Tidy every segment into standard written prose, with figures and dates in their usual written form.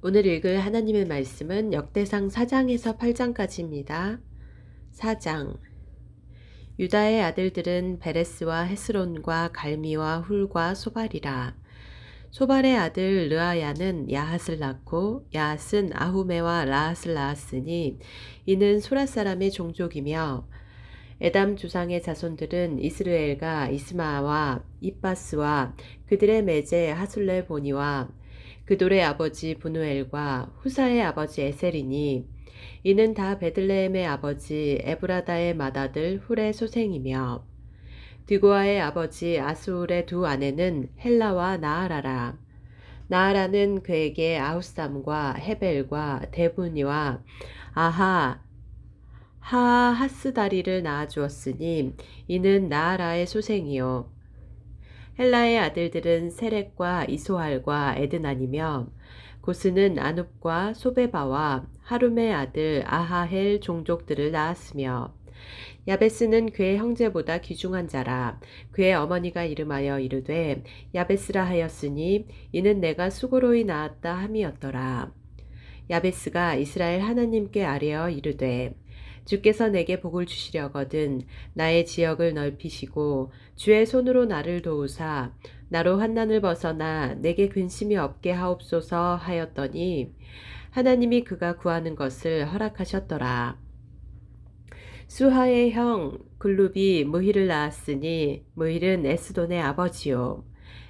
오늘 읽을 하나님의 말씀은 역대상 4장에서 8장까지입니다. 4장. 유다의 아들들은 베레스와 헤스론과 갈미와 훌과 소발이라. 소발의 아들 르아야는 야핫을 낳고 야핫은 아후메와 라핫을 낳았으니 이는 소라 사람의 종족이며 에담 조상의 자손들은 이스르엘과 이스마와 입바스와 그들의 매제 하술레 보니와 그돌의 아버지 분우엘과 후사의 아버지 에셀이니 이는 다 베들레헴의 아버지 에브라다의 맏아들 훌의 소생이며 드고아의 아버지 아수울의 두 아내는 헬라와 나아라라. 나아라는 그에게 아후삼과 헤벨과 데브니와 아하 하하스다리를 낳아주었으니 이는 나아라의 소생이요 헬라의 아들들은 세렉과 이소할과 에드난이며 고스는 아눕과 소베바와 하룸의 아들 아하헬 종족들을 낳았으며 야베스는 그의 형제보다 귀중한 자라. 그의 어머니가 이름하여 이르되 야베스라 하였으니 이는 내가 수고로이 낳았다 함이었더라. 야베스가 이스라엘 하나님께 아뢰어 이르되 주께서 내게 복을 주시려거든 나의 지역을 넓히시고 주의 손으로 나를 도우사 나로 환난을 벗어나 내게 근심이 없게 하옵소서 하였더니 하나님이 그가 구하는 것을 허락하셨더라. 수하의 형 글룹이 무힐을 낳았으니 무힐은 에스돈의 아버지요.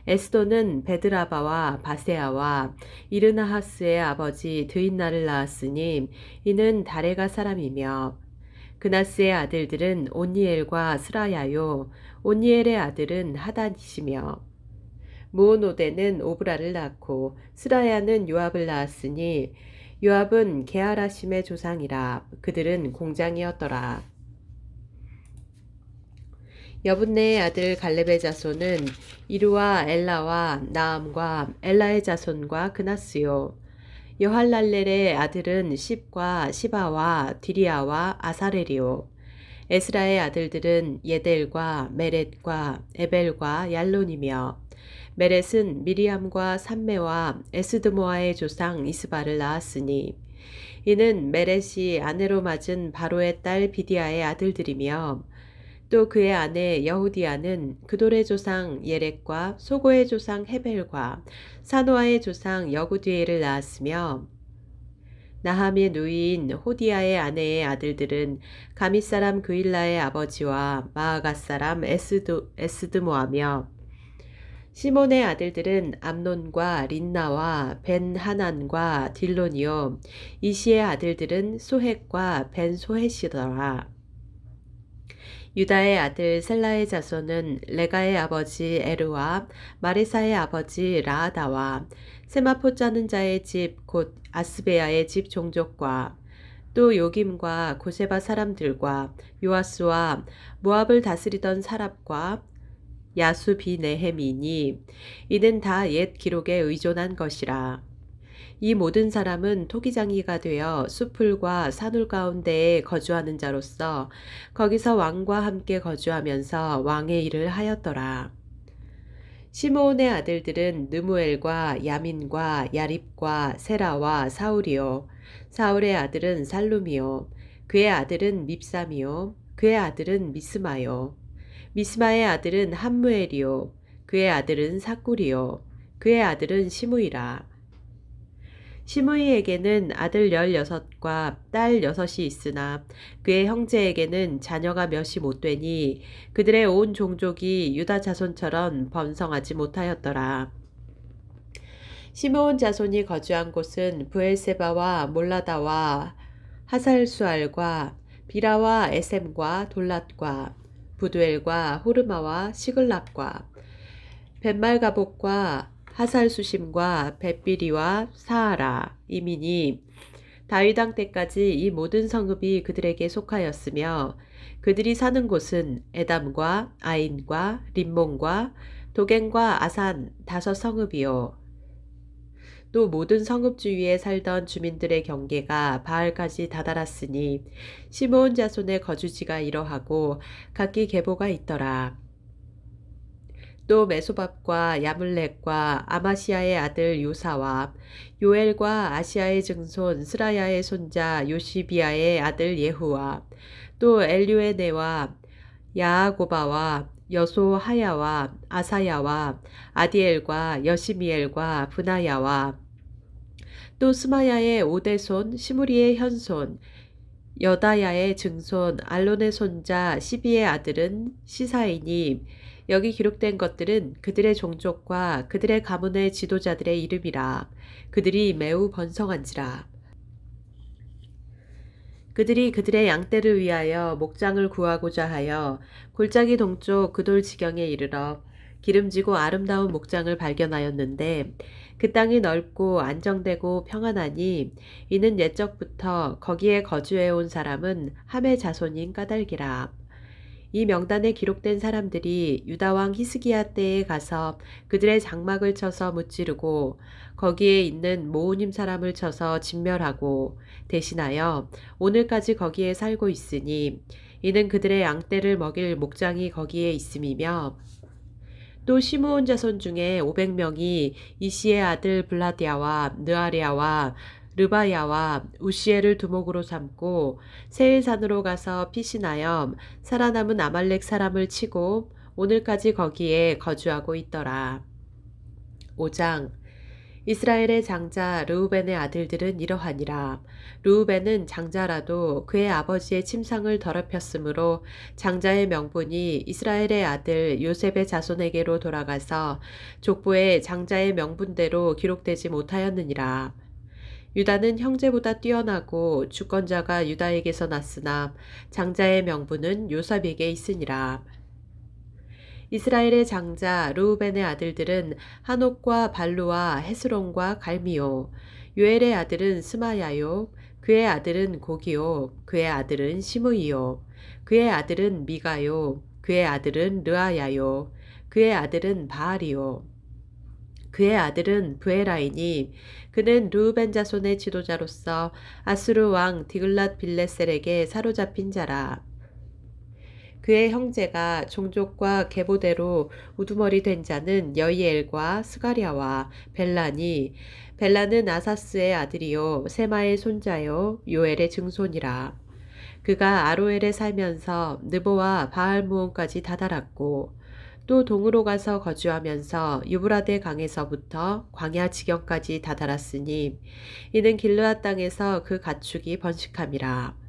에스돈은 베드라바와 바세아와 이르나하스의 아버지 드인나를 낳았으니 이는 다레가 사람이며 그나스의 아들들은 온니엘과 스라야요 온니엘의 아들은 하단이시며 무오노데는 오브라를 낳고 스라야는 요압을 낳았으니 요압은 게하라심의 조상이라. 그들은 공장이었더라. 여분네의 아들 갈렙의 자손은 이루와 엘라와 나암과 엘라의 자손과 그나스요. 여할랄렐의 아들은 십과 시바와 디리아와 아사렐이요. 에스라의 아들들은 예델과 메렛과 에벨과 얄론이며 메렛은 미리암과 삼메와 에스드모아의 조상 이스바를 낳았으니 이는 메렛이 아내로 맞은 바로의 딸 비디아의 아들들이며 또 그의 아내 여후디아는 그돌의 조상 예렉과 소고의 조상 헤벨과 사노아의 조상 여구디엘을 낳았으며 나함의 누이인 호디아의 아내의 아들들은 가밋 사람 그일라의 아버지와 마아갓 사람 에스드모하며 시몬의 아들들은 암논과 린나와 벤 하난과 딜론이요 이시의 아들들은 소헷과 벤 소헷이더라. 유다의 아들 셀라의 자손은 레가의 아버지 에르와 마레사의 아버지 라아다와 세마포 짜는 자의 집 곧 아스베야의 집 종족과 또 요김과 고세바 사람들과 요아스와 모압을 다스리던 사랍과 야수비네헤미니 이는 다 옛 기록에 의존한 것이라. 이 모든 사람은 토기장이가 되어 수풀과 산울 가운데에 거주하는 자로서 거기서 왕과 함께 거주하면서 왕의 일을 하였더라. 시므온의 아들들은 느무엘과 야민과 야립과 세라와 사울이요. 사울의 아들은 살룸이요. 그의 아들은 밉삼이요. 그의 아들은 미스마요. 미스마의 아들은 함무엘이요. 그의 아들은 사꿀이요. 그의 아들은 시므이라. 시므이에게는 아들 16과 딸 6이 있으나 그의 형제에게는 자녀가 몇이 못 되니 그들의 온 종족이 유다 자손처럼 번성하지 못하였더라. 시므온 자손이 거주한 곳은 브엘세바와 몰라다와 하살수알과 비라와 에셈과 돌랏과 부두엘과 호르마와 시글락과 벳말가복과 하살수심과 벳비리와 사하라 이민이 다윗 왕 때까지 이 모든 성읍이 그들에게 속하였으며 그들이 사는 곳은 에담과 아인과 림몬과 도겐과 아산 5성읍이요. 또 모든 성읍 주위에 살던 주민들의 경계가 바알까지 다다랐으니 시므온 자손의 거주지가 이러하고 각기 계보가 있더라. 또 메소밥과 야물렉과 아마시아의 아들 요사와 요엘과 아시아의 증손 스라야의 손자 요시비아의 아들 예후와 또 엘류에네와 야아고바와 여소하야와 아사야와 아디엘과 여시미엘과 브나야와 또 스마야의 오대손 시무리의 현손 여다야의 증손 알론의 손자 시비의 아들은 시사이니 여기 기록된 것들은 그들의 종족과 그들의 가문의 지도자들의 이름이라. 그들이 매우 번성한지라. 그들이 그들의 양떼를 위하여 목장을 구하고자 하여 골짜기 동쪽 그돌 지경에 이르러 기름지고 아름다운 목장을 발견하였는데 그 땅이 넓고 안정되고 평안하니 이는 옛적부터 거기에 거주해 온 사람은 함의 자손인 까닭이라. 이 명단에 기록된 사람들이 유다왕 히스기야 때에 가서 그들의 장막을 쳐서 무찌르고 거기에 있는 모우님 사람을 쳐서 진멸하고 대신하여 오늘까지 거기에 살고 있으니 이는 그들의 양떼를 먹일 목장이 거기에 있음이며 또 시므온 자손 중에 500명이 이시의 아들 블라디아와 느아리아와 르바야와 우시엘을 두목으로 삼고 세일산으로 가서 피신하여 살아남은 아말렉 사람을 치고 오늘까지 거기에 거주하고 있더라. 5장 이스라엘의 장자 르우벤의 아들들은 이러하니라. 르우벤은 장자라도 그의 아버지의 침상을 더럽혔으므로 장자의 명분이 이스라엘의 아들 요셉의 자손에게로 돌아가서 족보에 장자의 명분대로 기록되지 못하였느니라. 유다는 형제보다 뛰어나고 주권자가 유다에게서 났으나 장자의 명분은 요셉에게 있으니라. 이스라엘의 장자 르우벤의 아들들은 한옥과 발루와 헤스론과 갈미요. 요엘의 아들은 스마야요. 그의 아들은 고기요. 그의 아들은 시므이요. 그의 아들은 미가요. 그의 아들은 르아야요. 그의 아들은 바알이요. 그의 아들은 브에라이니 그는 르우벤 자손의 지도자로서 아수르 왕 디글랏 빌레셀에게 사로잡힌 자라. 그의 형제가 종족과 계보대로 우두머리 된 자는 여이엘과 스가랴와 벨라니 벨라는 아사스의 아들이요 세마의 손자요 요엘의 증손이라. 그가 아로엘에 살면서 느보와 바알무온까지 다다랐고 또 동으로 가서 거주하면서 유브라데 강에서부터 광야 지경까지 다다랐으니 이는 길르앗 땅에서 그 가축이 번식함이라.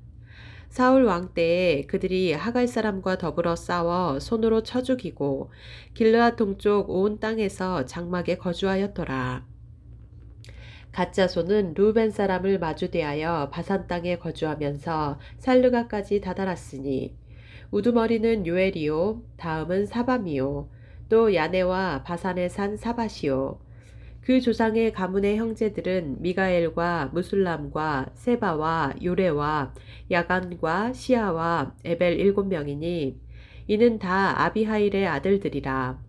사울 왕 때에 그들이 하갈 사람과 더불어 싸워 손으로 쳐 죽이고 길르앗 동쪽 온 땅에서 장막에 거주하였더라. 갓자손은 루벤 사람을 마주대하여 바산 땅에 거주하면서 살르가까지 다다랐으니 우두머리는 요엘이요 다음은 사밤이요 또 야네와 바산의 산 사밭이요 그 조상의 가문의 형제들은 미가엘과 무술람과 세바와 요레와 야간과 시아와 에벨 7명이니 이는 다 아비하일의 아들들이라.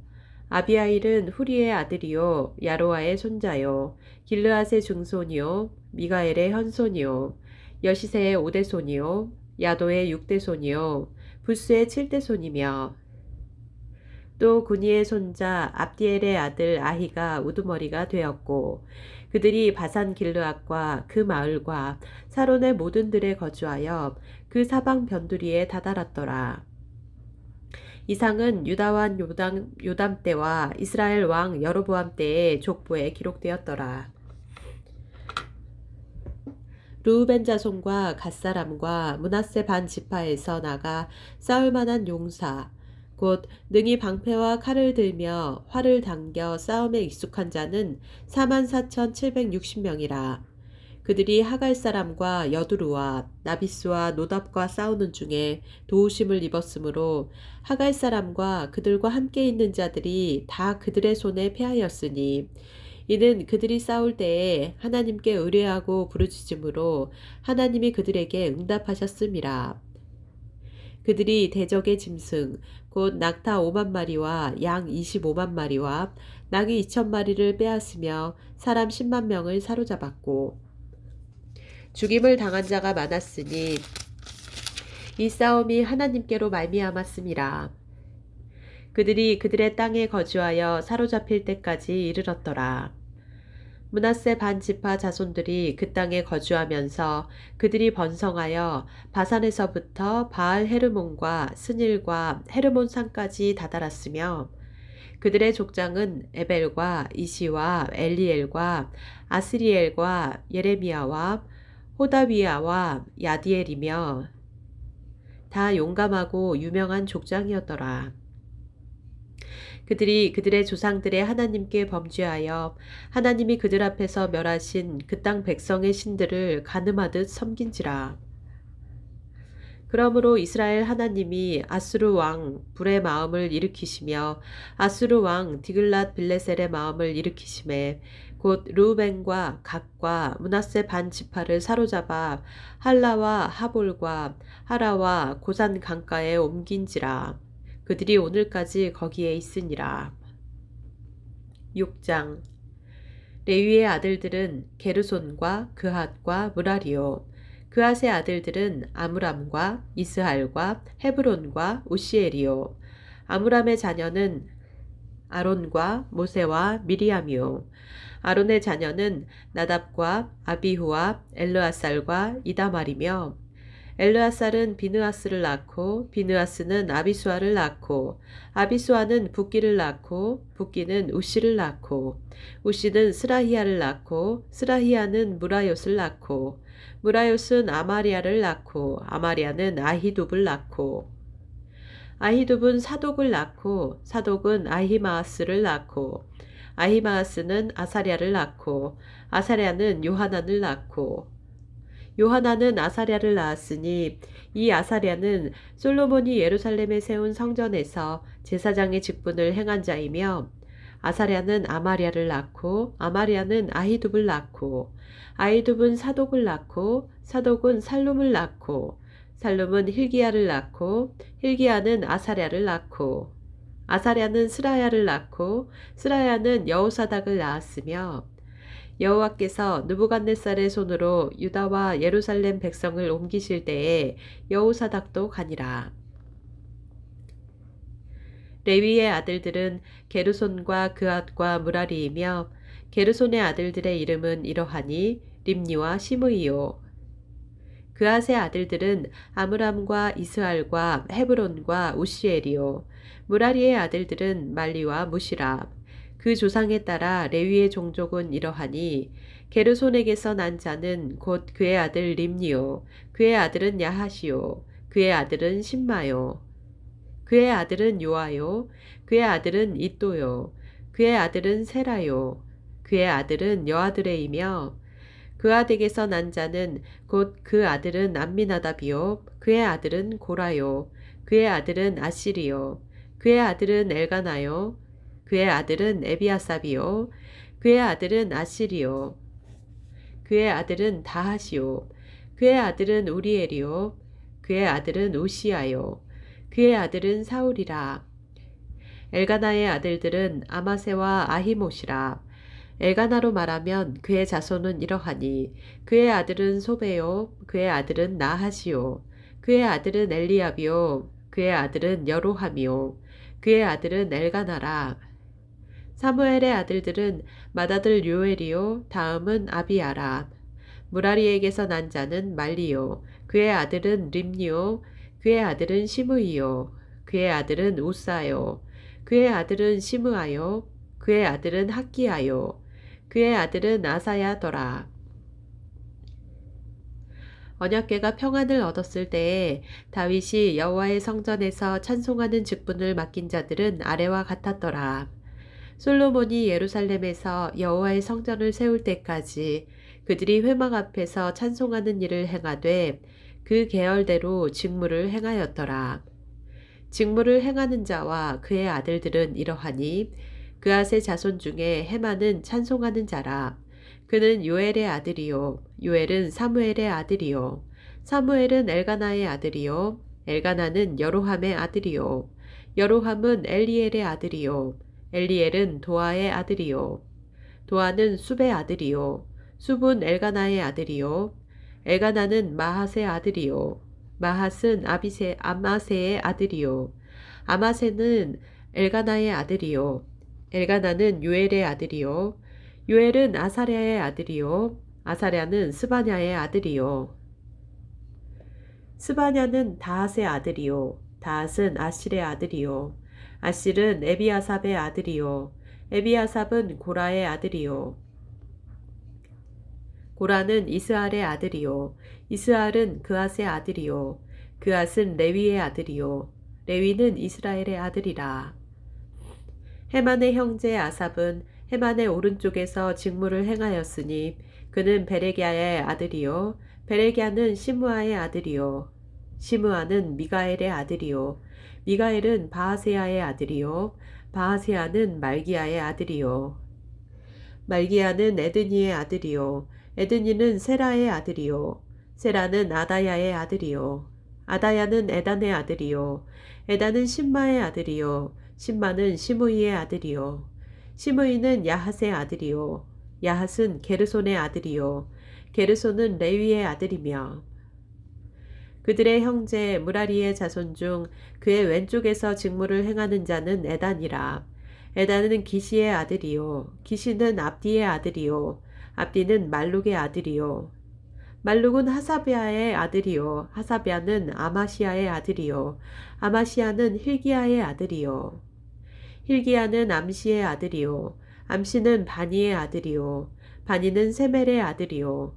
아비하일은 후리의 아들이요 야로아의 손자요 길르앗의 증손이요 미가엘의 현손이요 여시세의 5대손이요 야도의 6대손이요 부스의 7대손이며 또 구니의 손자 압디엘의 아들 아히가 우두머리가 되었고 그들이 바산 길르앗과 그 마을과 사론의 모든 들에 거주하여 그 사방 변두리에 다다랐더라. 이상은 유다 왕 요담 때와 이스라엘 왕 여로보암 때의 족보에 기록되었더라. 르우벤 자손과 갓사람과 므낫세 반 지파에서 나가 싸울 만한 용사 곧 능히 방패와 칼을 들며 활을 당겨 싸움에 익숙한 자는 44,760명이라. 그들이 하갈 사람과 여두루와 나비스와 노답과 싸우는 중에 도우심을 입었으므로 하갈 사람과 그들과 함께 있는 자들이 다 그들의 손에 패하였으니 이는 그들이 싸울 때에 하나님께 의뢰하고 부르짖음으로 하나님이 그들에게 응답하셨음이라. 그들이 대적의 짐승 곧 낙타 5만 마리와 양 25만 마리와 낙이 2천 마리를 빼앗으며 사람 10만 명을 사로잡았고 죽임을 당한 자가 많았으니 이 싸움이 하나님께로 말미암았음이라. 그들이 그들의 땅에 거주하여 사로잡힐 때까지 이르렀더라. 므낫세 반 지파 자손들이 그 땅에 거주하면서 그들이 번성하여 바산에서부터 바알 헤르몬과 스닐과 헤르몬 산까지 다다랐으며 그들의 족장은 에벨과 이시와 엘리엘과 아스리엘과 예레미야와 호다위야와 야디엘이며 다 용감하고 유명한 족장이었더라. 그들이 그들의 조상들의 하나님께 범죄하여 하나님이 그들 앞에서 멸하신 그 땅 백성의 신들을 가늠하듯 섬긴지라. 그러므로 이스라엘 하나님이 아수르 왕 불의 마음을 일으키시며 아수르 왕 디글랏 빌레셀의 마음을 일으키심에 곧 르우벤과 gad과 므낫세 반 지파를 사로잡아 할라와 하볼과 하라와 고산 강가에 옮긴지라. 그들이 오늘까지 거기에 있으니라. 6장 레위의 아들들은 게르손과 그핫과 무라리요. 그핫의 아들들은 아므람과 이스할과 헤브론과 우시엘이요. 아므람의 자녀는 아론과 모세와 미리암이요. 아론의 자녀는 나답과 아비후와 엘르아살과 이다말이며 엘르아살은 비느하스를 낳고 비느하스는 아비수아를 낳고 아비수아는 붓기를 낳고 붓기는 우시를 낳고 우시는 스라히야를 낳고 스라히야는 무라요스를 낳고 무라요스는 아마리아를 낳고 아마리아는 아히둡을 낳고 아히둡은 사독을 낳고 사독은 아히마아스를 낳고 아히마아스는 아사랴를 낳고 아사랴는 요하난을 낳고 요하나는 아사랴를 낳았으니 이 아사랴는 솔로몬이 예루살렘에 세운 성전에서 제사장의 직분을 행한 자이며 아사랴는 아마랴를 낳고 아마랴는 아히둡을 낳고 아히둡은 사독을 낳고 사독은 살룸을 낳고 살룸은 hil기야를 낳고 hil기야는 아사랴를 낳고 아사랴는 스라야를 낳고 스라야는 여호사닥을 낳았으며 여호와께서 느부갓네살의 손으로 유다와 예루살렘 백성을 옮기실 때에 여호사닥도 가니라. 레위의 아들들은 게르손과 그앗과 무라리이며 게르손의 아들들의 이름은 이러하니 림니와 시므이요. 그앗의 아들들은 아므람과 이스할과 헤브론과 우시엘이요. 무라리의 아들들은 말리와 무시랍. 그 조상에 따라 레위의 종족은 이러하니 게르손에게서 난 자는 곧 그의 아들 림니요. 그의 아들은 야하시요. 그의 아들은 심마요. 그의 아들은 요아요. 그의 아들은 이또요. 그의 아들은 세라요. 그의 아들은 여아드레이며 그아덱에서 난 자는 곧 그 아들은 암미나답이요. 그의 아들은 고라요. 그의 아들은 아시리요. 그의 아들은 엘가나요. 그의 아들은 에비아삽이요. 그의 아들은 아시리요. 그의 아들은 다하시요. 그의 아들은 우리엘이요. 그의 아들은 우시아요. 그의 아들은 사울이라. 엘가나의 아들들은 아마세와 아히못이라. 엘가나로 말하면 그의 자손은 이러하니 그의 아들은 소베요. 그의 아들은 나하시요. 그의 아들은 엘리압이요. 그의 아들은 여로함이요. 그의 아들은 엘가나라. 사무엘의 아들들은 맏아들 요엘이요. 다음은 아비아라. 무라리에게서 난 자는 말리요. 그의 아들은 림니요. 그의 아들은 시므이요. 그의 아들은 우사요. 그의 아들은 시므아요. 그의 아들은 학기야요. 그의 아들은 아사야더라. 언약궤가 평안을 얻었을 때에 다윗이 여호와의 성전에서 찬송하는 직분을 맡긴 자들은 아래와 같았더라. 솔로몬이 예루살렘에서 여호와의 성전을 세울 때까지 그들이 회막 앞에서 찬송하는 일을 행하되 그 계열대로 직무를 행하였더라. 직무를 행하는 자와 그의 아들들은 이러하니 그앗의 자손 중에 헤만은 찬송하는 자라. 그는 요엘의 아들이요. 요엘은 사무엘의 아들이요. 사무엘은 엘가나의 아들이요. 엘가나는 여로함의 아들이요. 여로함은 엘리엘의 아들이요. 엘리엘은 도아의 아들이요. 도아는 숲의 아들이요. 숲은 엘가나의 아들이요. 엘가나는 마핫의 아들이요. 마핫은 아마세의 아들이요. 아마세는 엘가나의 아들이요 엘가나는 요엘의 아들이요 요엘은 아사랴의 아들이요 아사랴는 스바냐의 아들이요 스바냐는 다핫의 아들이요 다핫은 아실의 아들이요 아실은 에비아삽의 아들이요 에비아삽은 고라의 아들이요 고라는 이스알의 아들이요 이스알은 그앗의 아들이요 그앗은 레위의 아들이요 레위는 이스라엘의 아들이라. 헤만의 형제 아삽은 헤만의 오른쪽에서 직무를 행하였으니 그는 베레기야의 아들이요 베레기야는 시므아의 아들이요 시므아는 미가엘의 아들이요 미가엘은 바하세야의 아들이요 바하세야는 말기야의 아들이요 말기야는 에드니의 아들이요 에드니는 세라의 아들이요 세라는 아다야의 아들이요 아다야는 에단의 아들이요 에단은 심마의 아들이요 심마는 시므이의 아들이요 시므이는 야핫의 아들이요 야핫은 게르손의 아들이요 게르손은 레위의 아들이며 그들의 형제 무라리의 자손 중 그의 왼쪽에서 직무를 행하는 자는 에단이라. 에단은 기시의 아들이요 기시는 압디의 아들이요 압디는 말룩의 아들이요 말룩은 하사비아의 아들이요 하사비아는 아마시아의 아들이요 아마시아는 힐기야의 아들이요 힐기야는 암시의 아들이요 암시는 바니의 아들이요 바니는 세멜의 아들이요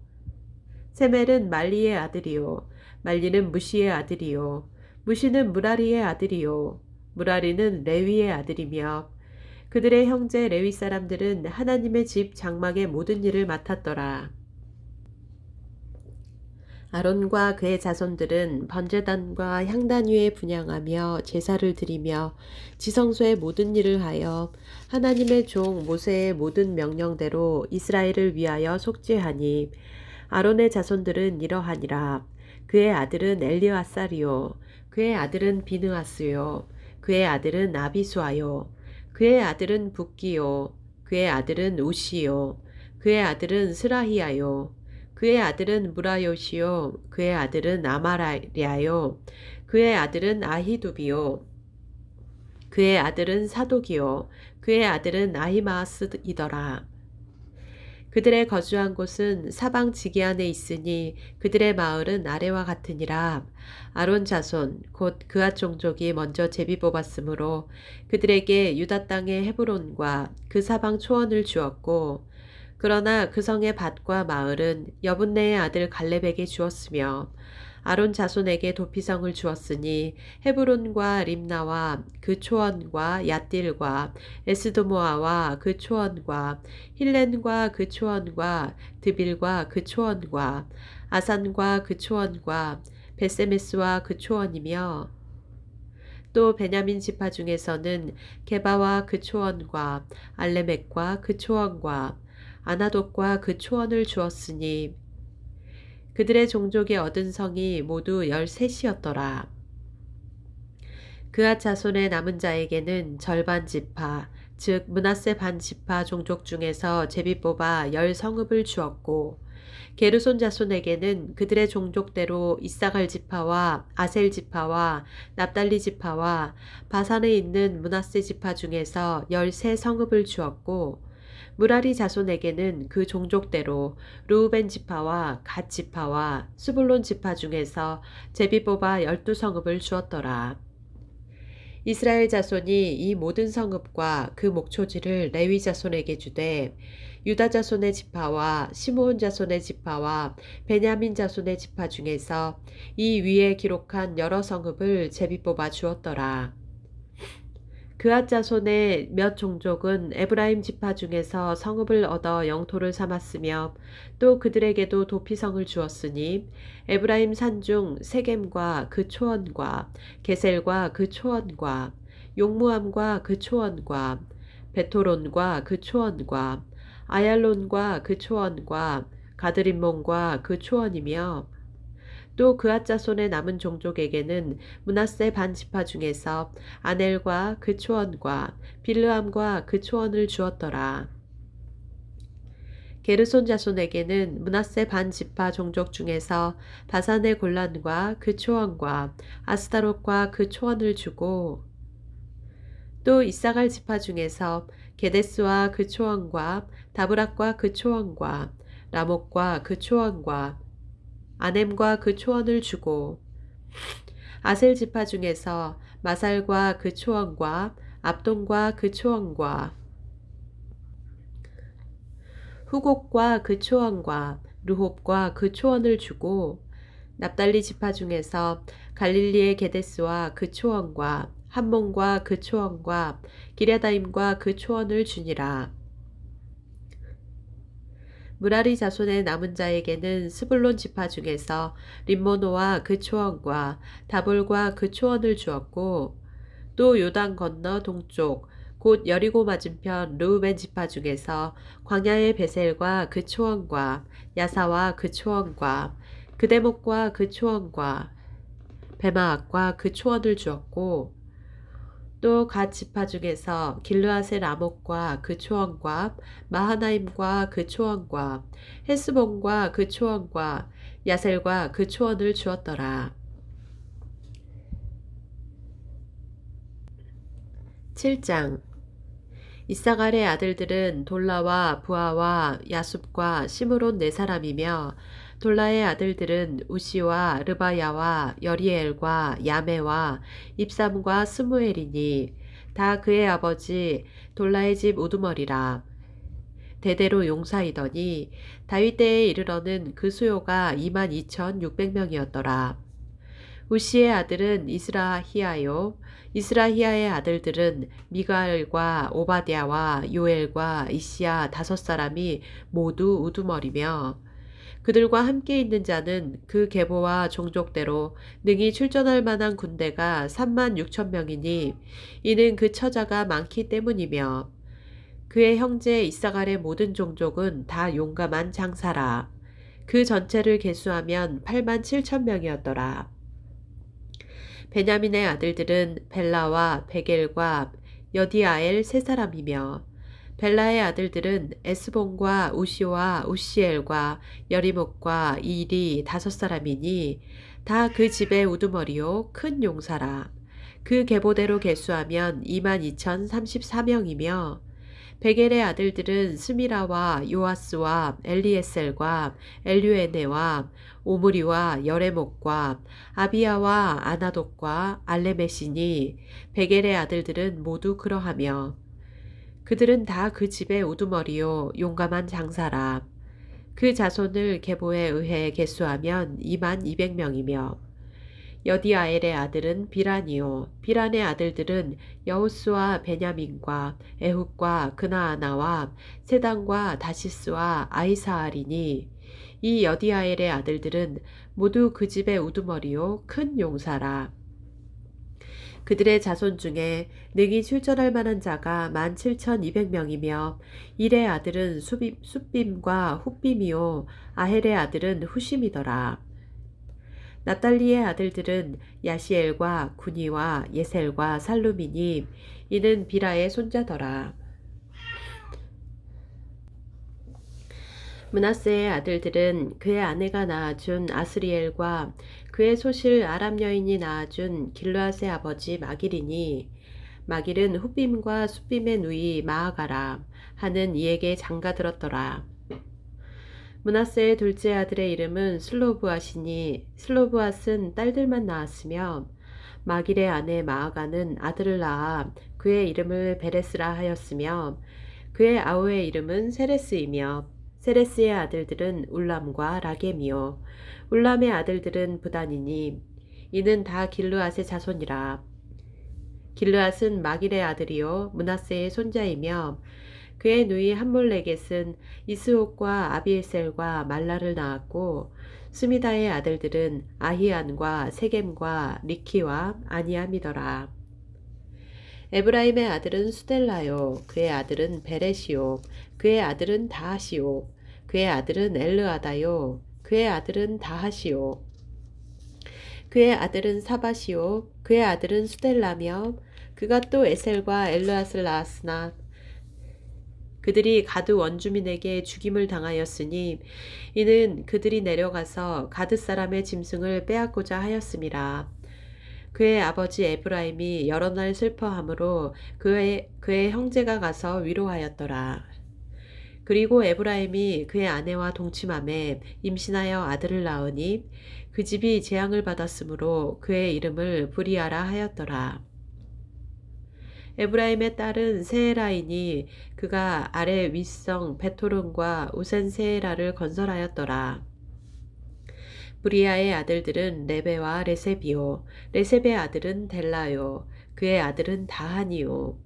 세멜은 말리의 아들이요 말리는 무시의 아들이요 무시는 무라리의 아들이요 무라리는 레위의 아들이며 그들의 형제 레위 사람들은 하나님의 집 장막의 모든 일을 맡았더라. 아론과 그의 자손들은 번제단과 향단 위에 분향하며 제사를 드리며 지성소의 모든 일을 하여 하나님의 종 모세의 모든 명령대로 이스라엘을 위하여 속죄하니 아론의 자손들은 이러하니라. 그의 아들은 엘리아살이요 그의 아들은 비느하스요 그의 아들은 아비수아요 그의 아들은 붓기요 그의 아들은 우시요 그의 아들은 스라히야요 그의 아들은 무라요시요 그의 아들은 아마랴요 그의 아들은 아히두비요 그의 아들은 사독이요 그의 아들은 아히마아스이더라. 그들의 거주한 곳은 사방 지기안에 있으니 그들의 마을은 아래와 같으니라. 아론 자손 곧 그앗 종족이 먼저 제비 뽑았으므로 그들에게 유다 땅의 헤브론과 그 사방 초원을 주었고 그러나 그 성의 밭과 마을은 여분네의 아들 갈렙에게 주었으며 아론 자손에게 도피성을 주었으니 헤브론과 림나와 그 초원과 얏딜과 에스도모아와 그 초원과 힐렌과 그 초원과 드빌과 그 초원과 아산과 그 초원과 베세메스와 그 초원이며 또 베냐민 지파 중에서는 게바와 그 초원과 알레멕과 그 초원과 아나돗과 그 초원을 주었으니 그들의 종족이 얻은 성이 모두 13이었더라. 그앗 자손의 남은 자에게는 절반 지파 즉 므낫세 반 지파 종족 중에서 제비 뽑아 10성읍을 주었고 게르손 자손에게는 그들의 종족대로 이사갈 지파와 아셀 지파와 납달리 지파와 바산에 있는 므낫세 지파 중에서 13성읍을 주었고 무라리 자손에게는 그 종족대로 르우벤 지파와 갓 지파와 스불론 지파 중에서 제비 뽑아 12성읍을 주었더라. 이스라엘 자손이 이 모든 성읍과 그 목초지를 레위 자손에게 주되 유다 자손의 지파와 시므온 자손의 지파와 베냐민 자손의 지파 중에서 이 위에 기록한 여러 성읍을 제비 뽑아 주었더라. 그앗 자손의 몇 종족은 에브라임 지파 중에서 성읍을 얻어 영토를 삼았으며 또 그들에게도 도피성을 주었으니 에브라임 산중 세겜과 그 초원과 게셀과 그 초원과 용무암과 그 초원과 베토론과 그 초원과 아얄론과 그 초원과 가드림몬과 그 초원이며 또 그앗 자손의 남은 종족에게는 므낫세 반 지파 중에서 아넬과 그 초원과 빌르암과 그 초원을 주었더라. 게르손 자손에게는 므낫세 반 지파 종족 중에서 바산의 골란과 그 초원과 아스타롯과 그 초원을 주고 또 이사갈 지파 중에서 게데스와 그 초원과 다브락과 그 초원과 라목과 그 초원과 아넴과 그 초원을 주고 아셀 지파 중에서 마살과 그 초원과 압돈과 그 초원과 후곡과 그 초원과 르홉과 그 초원을 주고 납달리 지파 중에서 갈릴리의 게데스와 그 초원과 함몬과 그 초원과 기랴다임과 그 초원을 주니라. 무라리 자손의 남은 자에게는 스불론 지파 중에서 림모노와 그 초원과 다볼과 그 초원을 주었고 또 요단 건너 동쪽 곧 여리고 맞은편 르우벤 지파 중에서 광야의 베셀과 그 초원과 야사와 그 초원과 그대목과 그 초원과 베마악과 그 초원을 주었고 또 갓 지파 중에서 길르앗의 라목과 그 초원과 마하나임과 그 초원과 헤스본과 그 초원과 야셀과 그 초원을 주었더라. 7장 이사갈의 아들들은 돌라와 부하와 야숲과 시므론 네 사람이며 돌라의 아들들은 우시와 르바야와 여리엘과 야메와 입삼과 스무엘이니 다 그의 아버지 돌라의 집 우두머리라. 대대로 용사이더니 다윗 때에 이르러는 그 수요가 22,600명이었더라. 우시의 아들은 이스라히야요. 이스라히야의 아들들은 미가엘과 오바댜와 요엘과 이시야 다섯 사람이 모두 우두머리며 그들과 함께 있는 자는 그 계보와 종족대로 능히 출전할 만한 군대가 36,000명이니 이는 그 처자가 많기 때문이며 그의 형제 이사갈의 모든 종족은 다 용감한 장사라. 그 전체를 계수하면 87,000명이었더라. 베냐민의 아들들은 벨라와 베겔과 여디아엘 세 사람이며 벨라의 아들들은 에스본과 우시와 우시엘과 여리목과 이리 다섯 사람이니 다 그 집의 우두머리요 큰 용사라. 그 계보대로 계수하면 22,034명이며 베겔의 아들들은 스미라와 요아스와 엘리에셀과 엘류에네와 오므리와 여레목과 아비야와 아나독과 알레메시니 베겔의 아들들은 모두 그러하며 그들은 다 그 집의 우두머리요 용감한 장사라. 그 자손을 계보에 의해 계수하면 22,200명이며 여디아엘의 아들은 비란이요 비란의 아들들은 여우스와 베냐민과 에훗과 그나아나와 세단과 다시스와 아이사알이니 이 여디아엘의 아들들은 모두 그 집의 우두머리요 큰 용사라. 그들의 자손 중에 능히 출전할 만한 자가 17,200명이며 일의 아들은 숫빔과 훗빔이요 아헬의 아들은 후심이더라. 납달리의 아들들은 야시엘과 구니와 예셀과 살루미니 이는 비라의 손자더라. 므낫세의 아들들은 그의 아내가 낳아준 아스리엘과 그의 소실 아람 여인이 낳아준 길르앗의 아버지 마길이니 마길은 훗빔과 숫빔의 누이 마아가라 하는 이에게 장가들었더라. 므낫세의 둘째 아들의 이름은 슬로브앗이니 슬로브앗은 딸들만 낳았으며 마길의 아내 마아가는 아들을 낳아 그의 이름을 베레스라 하였으며 그의 아우의 이름은 세레스이며 세레스의 아들들은 울람과 라겜이요 울람의 아들들은 부단이니 이는 다 길르앗의 자손이라. 길르앗은 마길의 아들이요 므낫세의 손자이며 그의 누이 함몰레겟은 이스옥과 아비에셀과 말라를 낳았고 스미다의 아들들은 아히안과 세겜과 리키와 아니암이더라. 에브라임의 아들은 수델라요 그의 아들은 베레시요 그의 아들은 다하시요 그의 아들은 엘르아다요 그의 아들은 다하시요 그의 아들은 사바시요 그의 아들은 수델라며 그가 또 에셀과 엘르앗을 낳았으나 그들이 가드 원주민에게 죽임을 당하였으니 이는 그들이 내려가서 가드 사람의 짐승을 빼앗고자 하였음이라. 그의 아버지 에브라임이 여러 날 슬퍼함으로 그의 형제가 가서 위로하였더라. 그리고 에브라임이 그의 아내와 동침함에 임신하여 아들을 낳으니 그 집이 재앙을 받았으므로 그의 이름을 브리아라 하였더라. 에브라임의 딸은 세에라이니 그가 아래 윗성 베토른과 우센 세에라를 건설하였더라. 브리아의 아들들은 레베와 레세비요. 레세베의 아들은 델라요. 그의 아들은 다하니요.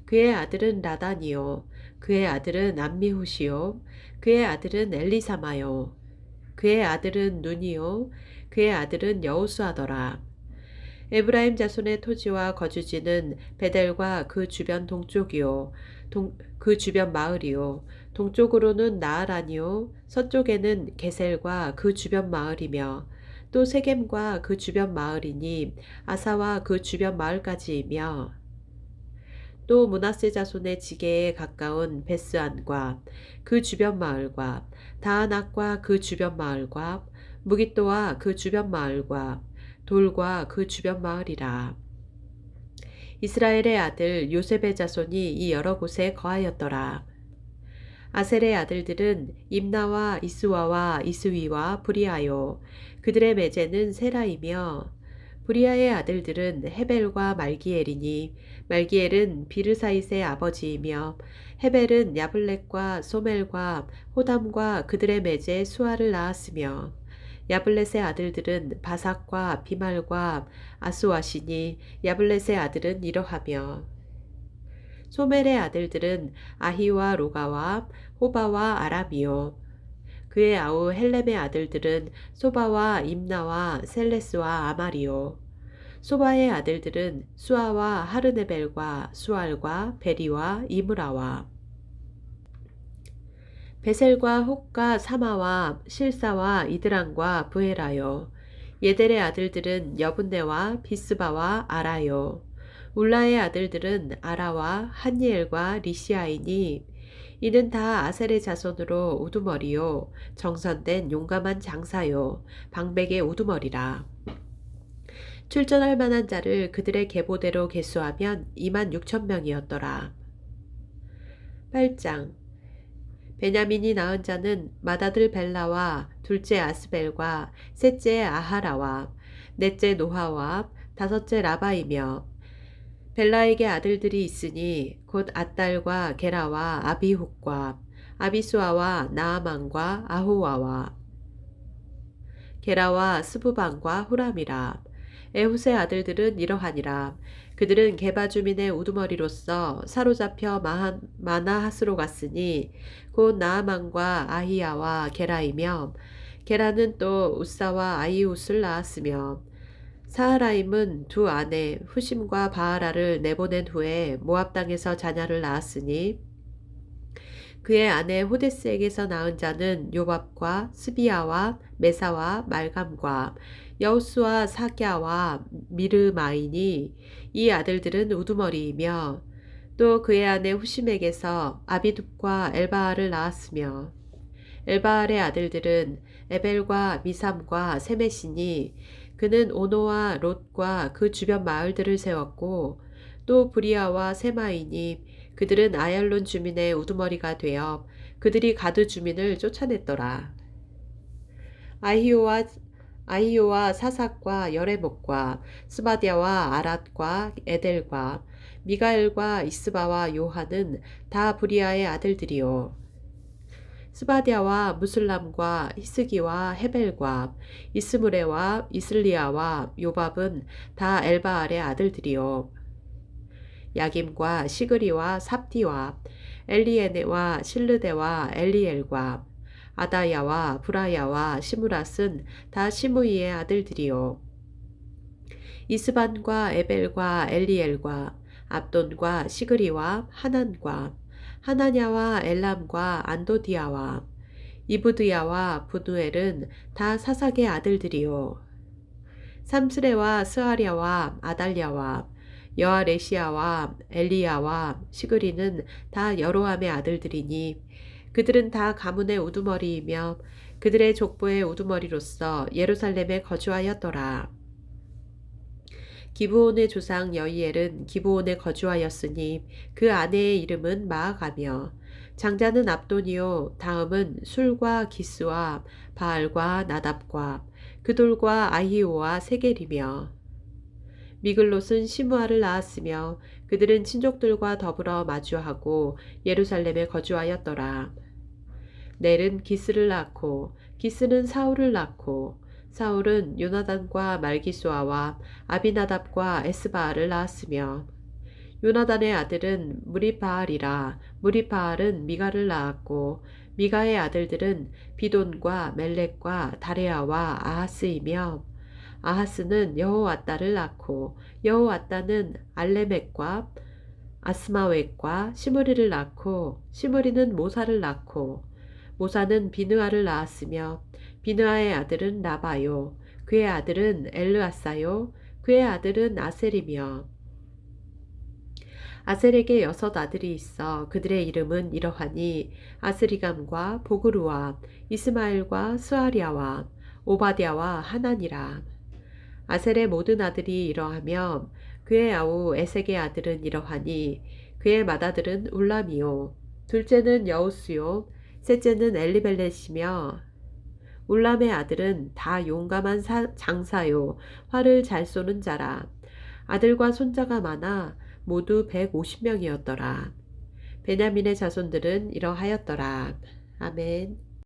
그의 아들은 라단이요. 그의 아들은 암미후시요. 그의 아들은 엘리사마요. 그의 아들은 눈이요. 그의 아들은 여우수하더라. 에브라임 자손의 토지와 거주지는 베델과 그 주변 동쪽이요. 그 주변 마을이요. 동쪽으로는 나아란이요. 서쪽에는 게셀과 그 주변 마을이며 또 세겜과 그 주변 마을이니 아사와 그 주변 마을까지이며 또 므낫세 자손의 지게에 가까운 베스안과 그 주변 마을과 다아낙과 그 주변 마을과 무깃도와 그 주변 마을과 돌과 그 주변 마을이라. 이스라엘의 아들 요셉의 자손이 이 여러 곳에 거하였더라. 아셀의 아들들은 임나와 이스와와 이스위와 브리아요. 그들의 매제는 세라이며 브리아의 아들들은 헤벨과 말기엘이니 말기엘은 비르사잇의 아버지이며 헤벨은 야블렛과 소멜과 호담과 그들의 매제 수아를 낳았으며 야블렛의 아들들은 바삭과 비말과 아스와시니 야블렛의 아들은 이러하며 소멜의 아들들은 아히와 로가와 호바와 아람이요. 그의 아우 헬렘의 아들들은 소바와 임나와 셀레스와 아마리요. 소바의 아들들은 수아와 하르네벨과 수알과 베리와 이므라와 베셀과 혹과 사마와 실사와 이드랑과 부에라요. 예델의 아들들은 여분네와 비스바와 아라요. 울라의 아들들은 아라와 한니엘과 리시아이니 이는 다 아셀의 자손으로 우두머리요 정선된 용감한 장사요 방백의 우두머리라. 출전할 만한 자를 그들의 계보대로 계수하면 26,000명이었더라. 8장 베냐민이 낳은 자는 맏아들 벨라와 둘째 아스벨과 셋째 아하라와 넷째 노하와 다섯째 라바이며 벨라에게 아들들이 있으니 곧 앗달과 게라와 아비훗과 아비수아와 나아만과 아호와와 게라와 스부반과 후람이라. 에훗의 아들들은 이러하니라. 그들은 게바 주민의 우두머리로서 사로잡혀 마나하스로 갔으니 곧 나아만과 아히야와 게라이며 게라는 또 우사와 아이웃을 낳았으며 사하라임은 두 아내 후심과 바하라를 내보낸 후에 모압 땅에서 자녀를 낳았으니 그의 아내 호데스에게서 낳은 자는 요밥과 스비야와 메사와 말감과 여우스와 사갸와 미르마이니 이 아들들은 우두머리이며 또 그의 아내 후심에게서 아비둡과 엘바알을 낳았으며 엘바알의 아들들은 에벨과 미삼과 세메시니 그는 오노와 롯과 그 주변 마을들을 세웠고 또 브리아와 세마이니 그들은 아얄론 주민의 우두머리가 되어 그들이 가드 주민을 쫓아냈더라. 아히요와 사삭과 여레목과 스바디아와 아랏과 에델과 미가엘과 이스바와 요한은 다 브리아의 아들들이요. 스바디아와 무슬람과 히스기와 헤벨과 이스무레와 이슬리아와 요밥은 다 엘바알의 아들들이요. 야김과 시그리와 삽디와 엘리에네와 실르데와 엘리엘과 아다야와 브라야와 시무랏은 다 시므이의 아들들이요. 이스반과 에벨과 엘리엘과 압돈과 시그리와 하난과 하나냐와 엘람과 안도디아와 이브드야와 부누엘은 다 사삭의 아들들이요. 삼스레와 스아랴와 아달랴와 여아레시아와 엘리야와 시그리는 다 여로함의 아들들이니 그들은 다 가문의 우두머리이며 그들의 족보의 우두머리로서 예루살렘에 거주하였더라. 기브온의 조상 여이엘은 기브온에 거주하였으니 그 아내의 이름은 마아가며 장자는 압돈이요 다음은 술과 기스와 바알과 나답과 그돌과 아히오와 세겔이며 미글롯은 시므아를 낳았으며 그들은 친족들과 더불어 마주하고 예루살렘에 거주하였더라. 넬은 기스를 낳고 기스는 사울을 낳고 사울은 요나단과 말기수아와 아비나답과 에스바알을 낳았으며 요나단의 아들은 무리바알이라 무리바알은 미가를 낳았고 미가의 아들들은 비돈과 멜렉과 다레아와 아하스이며 아하스는 여호와따를 낳고 여호와따는 알레멕과 아스마웻과 시므리를 낳고 시므리는 모사를 낳고 모사는 비느아를 낳았으며 비느아의 아들은 나바요 그의 아들은 엘르아사요 그의 아들은 아셀이며 아셀에게 6 아들이 있어 그들의 이름은 이러하니 아스리감과 보그루와 이스마엘과 스아리아와 오바댜와 하나니라. 아셀의 모든 아들이 이러하며 그의 아우 에색의 아들은 이러하니 그의 맏아들은 울람이요 둘째는 여우스요 셋째는 엘리벨렛이며 울람의 아들은 다 용감한 장사요 활을 잘 쏘는 자라. 아들과 손자가 많아 모두 150명이었더라. 베냐민의 자손들은 이러하였더라. 아멘.